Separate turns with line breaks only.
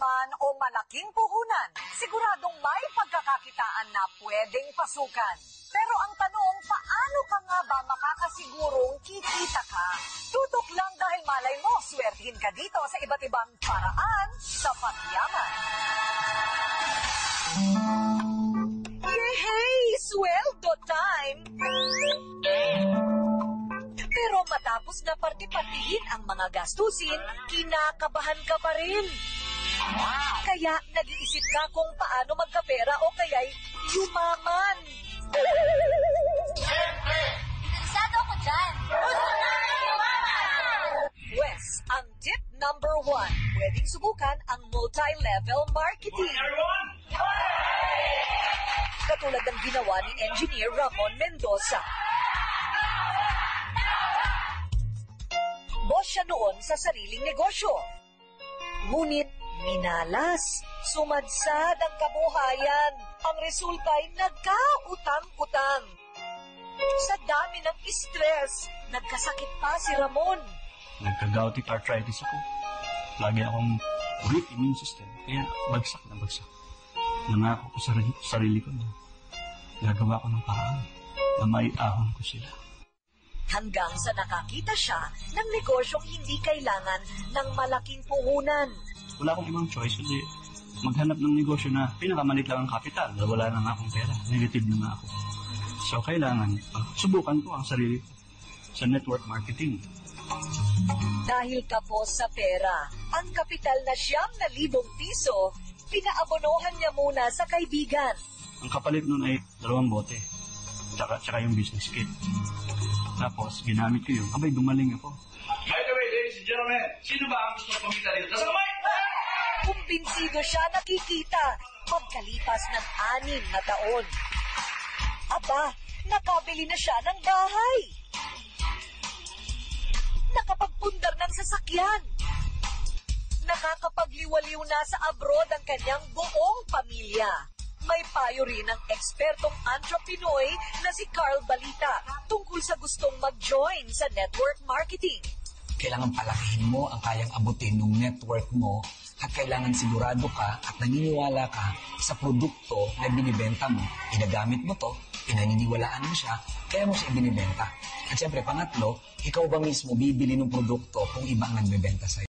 man o malaking puhunan, siguradong may pagkakakitaan na pwedeng pasukan. Pero ang tanong, paano ka nga ba makakasigurong kikita ka? Tutok lang dahil malay mo, swertihin ka dito sa iba't ibang paraan sa pagyaman. Yehey! Sweldo time! Pero matapos na parti-partihin ang mga gastusin, kinakabahan ka pa rin. Kaya nag-iisip ka kung paano magkapera o kaya'y yumaman.
Siyempre! Isado ko dyan!
Wes, ang tip number 1, pwedeng subukan ang multi-level marketing. Katulad ng ginawa ni Engineer Ramon Mendoza. Boss siya noon sa sariling negosyo. Ngunit minalas, sumadsad ang kabuhayan. Ang resulta ay nagkautang-utang. Sa dami ng stress, nagkasakit pa si Ramon.
Nagka-gouty arthritis ako. Lagi akong weak immune system. Kaya bagsak na bagsak. Nangako ko sa sarili ko na gagawa ko ng paraan na maiahon ko sila.
Hanggang sa nakakita siya ng negosyong hindi kailangan ng malaking puhunan.
Wala akong ibang choice kundi maghanap ng negosyo na pinakamalit lang ang kapital. Wala na nga akong pera. Negative na nga ako. So kailangan subukan ko ang sarili ko sa network marketing.
Dahil kapos sa pera, ang kapital na 9,000 piso, pinaabonohan niya muna sa kaibigan.
Ang kapalit nun ay 2 bote. Tsaka yung business kit. Tapos, ginamit ko yun. Abay, gumaling ako.
By the way, ladies and gentlemen, sino ba ang gusto pumita dito? Nasa kamay!
Kumbinsido siya nakikita pagkalipas ng 6 na taon. Aba, nakabili na siya ng bahay. Nakapagpundar ng sasakyan. Nakakapagliwaliw na sa abroad ang kanyang buong pamilya. May payo rin ng ekspertong entrepreneur na si Carl Balita tungkol sa gustong mag-join sa network marketing.
Kailangan palakihin mo ang kayang abutin ng network mo at kailangan sigurado ka at naniniwala ka sa produkto na binibenta mo. Ginagamit mo to, pinaniniwalaan mo siya, kaya mo siya binibenta. At siyempre, pangatlo, ikaw ba mismo bibili ng produkto kung iba ang nagbebenta sa'yo?